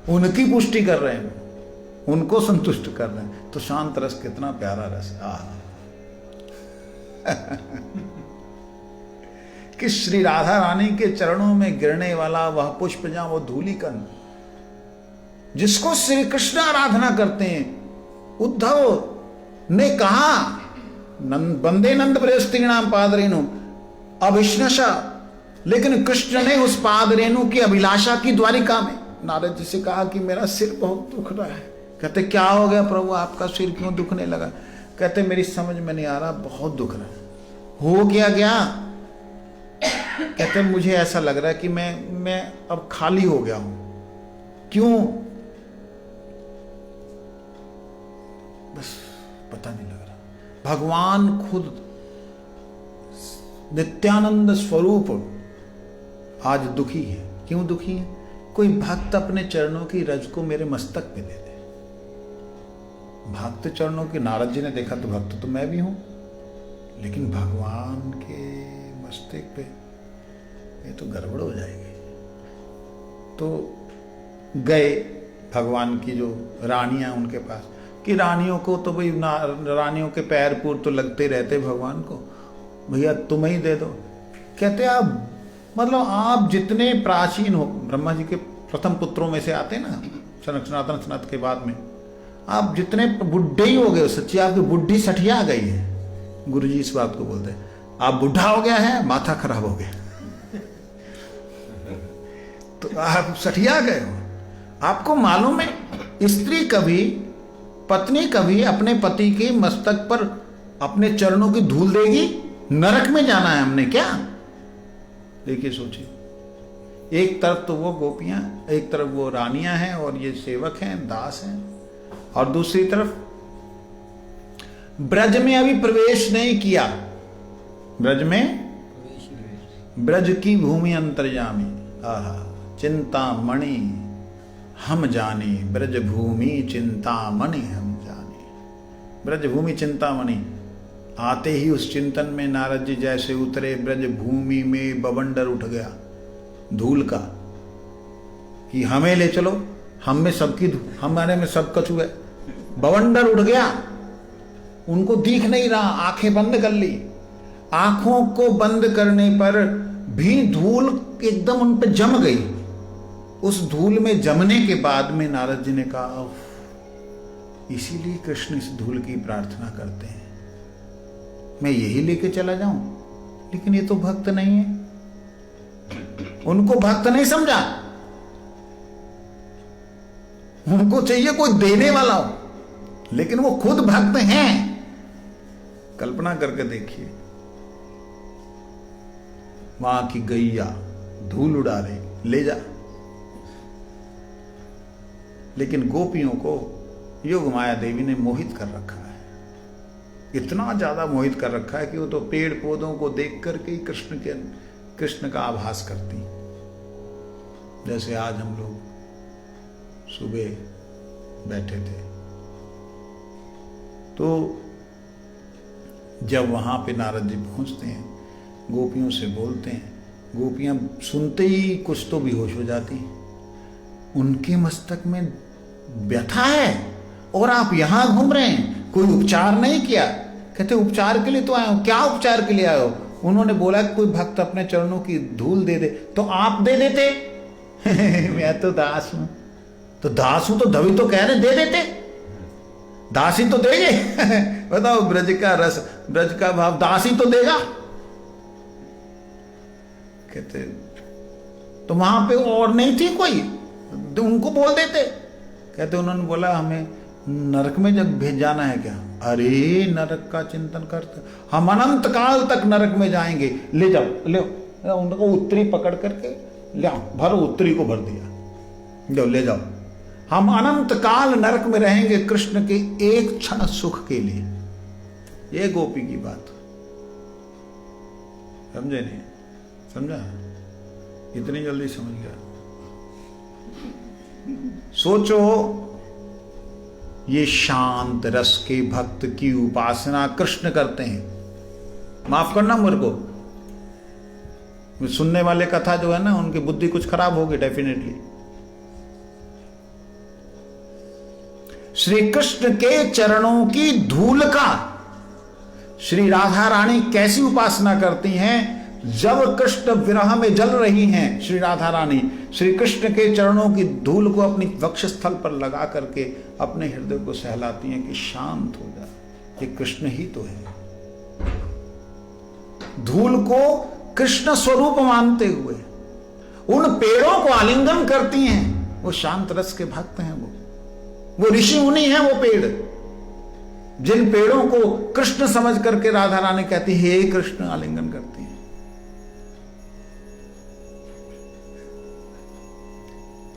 उनकी पुष्टि कर रहे हैं, उनको संतुष्ट कर रहे हैं। तो शांत रस कितना प्यारा रस है। कि श्री राधा रानी के चरणों में गिरने वाला वह पुष्प, जहां वो धूलिकण, जिसको श्री कृष्ण आराधना करते हैं। उद्धव ने कहा, वंदे नंद प्रेस्तीणाम पादरेणु अभिष्णशा, लेकिन कृष्ण ने उस पादरेणु की अभिलाषा की द्वारिका में। नारद जी से कहा कि मेरा सिर बहुत दुख रहा है। कहते क्या हो गया प्रभु, आपका सिर क्यों दुखने लगा? कहते मेरी समझ में नहीं आ रहा, बहुत दुख रहा है। हो गया क्या? कहते मुझे ऐसा लग रहा है कि मैं अब खाली हो गया हूं। क्यों? बस पता नहीं लग रहा। भगवान खुद नित्यानंद स्वरूप आज दुखी है। क्यों दुखी है? कोई भक्त अपने चरणों की रज को मेरे मस्तक पे दे दे। भक्त चरणों की, नारद जी ने देखा तो भक्त तो मैं भी हूं, लेकिन भगवान के मस्तक पे ये तो गड़बड़ हो जाएगी। तो गए भगवान की जो रानियां उनके पास, कि रानियों को तो भाई रानियों के पैर पूर तो लगते रहते भगवान को, भैया तुम ही दे दो। कहते आप मतलब आप जितने प्राचीन हो, ब्रह्मा जी के प्रथम पुत्रों में से आते ना, सनातन सनत के बाद में, आप जितने बुढ़े ही हो गए, सच्ची आपकी बुढ़ी सठिया गई है। गुरुजी इस बात को बोलते हैं, आप बुढ़ा हो गया है, माथा खराब हो गया। तो आप सठिया गए हो। आपको मालूम है, स्त्री कभी, पत्नी कभी अपने पति के मस्तक पर अपने चरणों की धूल देगी? नरक में जाना है हमने क्या? देखिए सोचिए, एक तरफ तो वो गोपियां, एक तरफ वो रानियां हैं और ये सेवक हैं, दास हैं, और दूसरी तरफ ब्रज में अभी प्रवेश नहीं किया। ब्रज में, ब्रज की भूमि अंतर्यामी, आहा चिंतामणि हम जाने, ब्रज भूमि चिंतामणि हम जाने। ब्रज भूमि चिंतामणि, आते ही उस चिंतन में नारद जी जैसे उतरे, ब्रज भूमि में बवंडर उठ गया धूल का, कि हमें ले चलो, हम में सबकी, हमारे में सब कछु है। बवंडर उठ गया, उनको दिख नहीं रहा, आंखें बंद कर ली। आंखों को बंद करने पर भी धूल एकदम उन पे जम गई। उस धूल में जमने के बाद में नारद जी ने कहा, "उफ, इसीलिए कृष्ण इस धूल की प्रार्थना करते हैं, मैं यही लेके चला जाऊं, लेकिन ये तो भक्त नहीं है, उनको भक्त नहीं समझा, उनको चाहिए कोई देने वाला हो, लेकिन वो खुद भक्त हैं। कल्पना करके देखिए, वहां की गैया धूल उड़ा रही, ले जा, लेकिन गोपियों को योग माया देवी ने मोहित कर रखा है, इतना ज्यादा मोहित कर रखा है कि वो तो पेड़ पौधों को देख करके ही कृष्ण का आभास करती। जैसे आज हम लोग सुबह बैठे थे, तो जब वहां पे नारद जी पहुंचते हैं, गोपियों से बोलते हैं, गोपियां सुनते ही कुछ तो बेहोश हो जाती, उनके मस्तक में व्यथा है और आप यहां घूम रहे हैं, कोई उपचार नहीं किया। कहते उपचार के लिए तो आए हो। क्या उपचार के लिए आए हो? उन्होंने बोला कि कोई भक्त अपने चरणों की धूल दे दे, तो आप दे देते। मैं तो दास हूं, तो दास हूं तो दवी तो कह रहे दे देते, दासी तो देंगे। बताओ, ब्रज का रस, ब्रज का भाव दासी तो देगा। कहते तो वहां पे और नहीं थी कोई, तो उनको बोल देते। कहते उन्होंने बोला हमें नरक में जब भेज जाना है क्या? अरे नरक का चिंतन करते, हम अनंत काल तक नरक में जाएंगे, ले जाओ, ले उनको उत्तरी पकड़ करके ले आओ, भरो, उत्तरी को भर दिया, जाओ ले जाओ, हम अनंत काल नरक में रहेंगे कृष्ण के एक क्षण सुख के लिए। ये गोपी की बात, समझे नहीं? समझा? इतनी जल्दी समझ गया? सोचो, ये शांत रस के भक्त की उपासना कृष्ण करते हैं। माफ करना मेरे को, सुनने वाले कथा जो है ना, उनकी बुद्धि कुछ खराब होगी डेफिनेटली। श्री कृष्ण के चरणों की धूल का श्री राधा रानी कैसी उपासना करती हैं? जब कृष्ण विरह में जल रही हैं श्री राधा रानी, श्री कृष्ण के चरणों की धूल को अपनी वक्षस्थल पर लगा करके अपने हृदय को सहलाती हैं कि शांत हो जा, ये कृष्ण ही तो है। धूल को कृष्ण स्वरूप मानते हुए उन पेड़ों को आलिंगन करती हैं। वो शांत रस के भक्त हैं, वो ऋषि मुनि हैं। वो पेड़, जिन पेड़ों को कृष्ण समझ करके राधा रानी कहती है हे कृष्ण, आलिंगन करती हैं।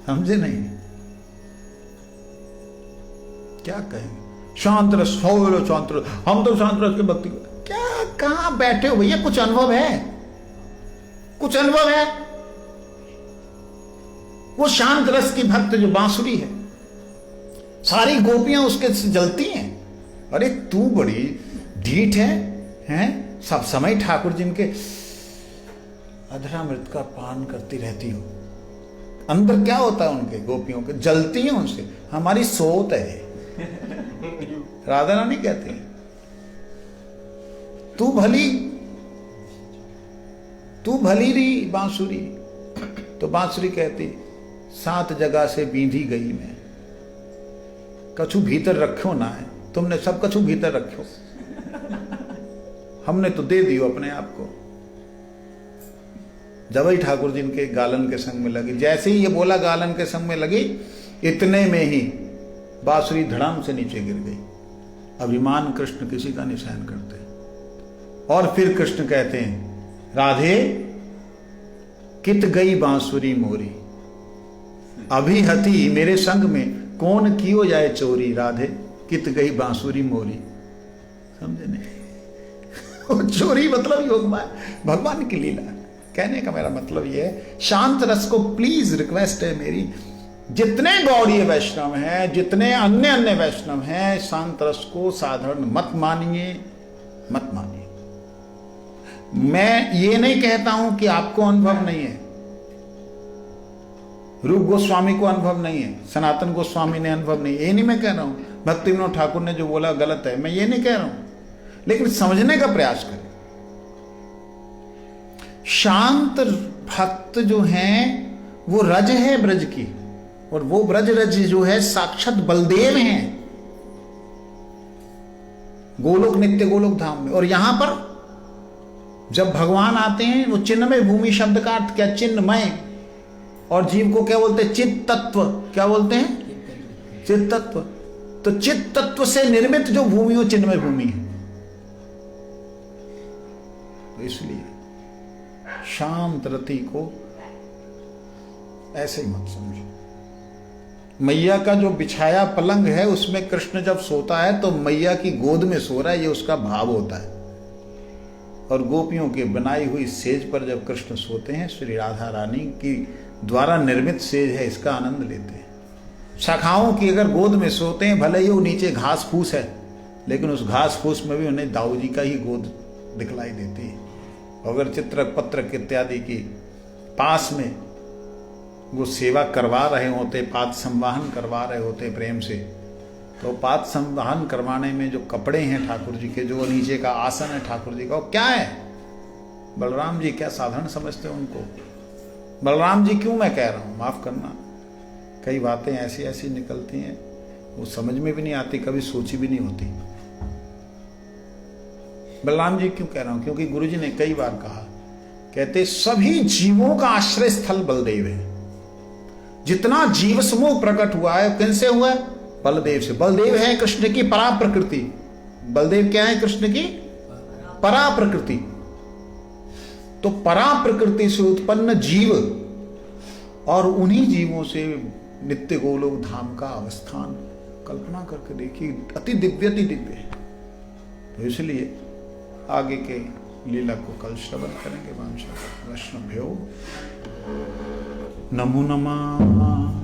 समझे नहीं? क्या कहेंगे? शांत रस, शांत रस, हम तो शांत रस के भक्ति, क्या कहां बैठे हो भैया? कुछ अनुभव है, कुछ अनुभव है। वो शांत रस की भक्त जो बांसुरी है, सारी गोपियां उसके से जलती हैं। अरे तू बड़ी ढीठ हैं? सब समय ठाकुर जी के अधरामृत का पान करती रहती हो। अंदर क्या होता है उनके, गोपियों के? जलती हैं उनसे। हमारी सोत है, राधा रानी कहती है तू भली रही बांसुरी। तो बांसुरी कहती 7 जगह से बींधी गई मैं, कछु भीतर रखो ना है, तुमने सब कछु भीतर रखो, हमने तो दे दियो अपने आप को। जब ही ठाकुर जी के गालन के संग में लगी, जैसे ही ये बोला गालन के संग में लगी, इतने में ही बांसुरी धड़ाम से नीचे गिर गई। अभिमान कृष्ण किसी का नहीं सहन करते। और फिर कृष्ण कहते हैं राधे कित गई बांसुरी मोरी, अभी हती मेरे संग में कौन कियो जाए चोरी। राधे कित गई बांसुरी मोरी, समझे नहीं? चोरी मतलब योग भगवान की लीला। कहने का मेरा मतलब ये है, शांत रस को प्लीज रिक्वेस्ट है मेरी, जितने गौड़ीय वैष्णव हैं, जितने अन्य वैष्णव हैं, शांत रस को साधारण मत मानिए, मत मानिए। मैं ये नहीं कहता हूं कि आपको अनुभव नहीं है, रूप गोस्वामी को अनुभव नहीं है, सनातन गोस्वामी ने अनुभव नहीं है, ये नहीं मैं कह रहा हूं। भक्ति विनोद ठाकुर ने जो बोला गलत है, मैं ये नहीं कह रहा हूं, लेकिन समझने का प्रयास करें। शांत भक्त जो हैं वो रज है ब्रज की, और वो ब्रज रज जो है साक्षात बलदेव हैं गोलोक नित्य गोलोक धाम में। और यहां पर जब भगवान आते हैं वो चिन्मय भूमि शब्द का अर्थ क्या, चिन्मय, और जीव को क्या बोलते हैं, चित तत्व। क्या बोलते हैं, चित तत्व। तो चित तत्व से निर्मित जो भूमि वो चिन्मय भूमि है। तो इसलिए शांत रति को ऐसे ही मत समझो। मैया का जो बिछाया पलंग है उसमें कृष्ण जब सोता है तो मैया की गोद में सो रहा है, ये उसका भाव होता है। और गोपियों के बनाई हुई सेज पर जब कृष्ण सोते हैं, श्री राधा रानी की द्वारा निर्मित सेज है, इसका आनंद लेते हैं। शाखाओं की अगर गोद में सोते हैं, भले ही वो नीचे घास फूस है, लेकिन उस घास फूस में भी उन्हें दाऊ जी का ही गोद दिखलाई देती है। अगर चित्रक पत्रक इत्यादि की पास में वो सेवा करवा रहे होते, पाद संवाहन करवा रहे होते प्रेम से, तो पाद संवाहन करवाने में जो कपड़े हैं ठाकुर जी के, जो नीचे का आसन है ठाकुर जी का, वो क्या है? बलराम जी क्या साधारण समझते हैं उनको? बलराम जी क्यों मैं कह रहा हूं, माफ करना, कई बातें ऐसी ऐसी निकलती हैं वो समझ में भी नहीं आती, कभी सोची भी नहीं होती। बलराम जी क्यों कह रहा हूं? क्योंकि गुरु जी ने कई बार कहा, कहते सभी जीवों का आश्रय स्थल बलदेव है। जितना जीव समूह प्रकट हुआ है किनसे हुआ है? बलदेव से। बलदेव है कृष्ण की परा प्रकृति। बलदेव क्या है? कृष्ण की परा प्रकृति। तो परा प्रकृति से उत्पन्न जीव, और उन्हीं जीवों से नित्य गोलोक धाम का अवस्थान कल्पना करके देखिए, अति दिव्य है। तो इसलिए आगे के लीला को कल श्रवण करेंगे। वैष्णव भ्यो नमो नमः।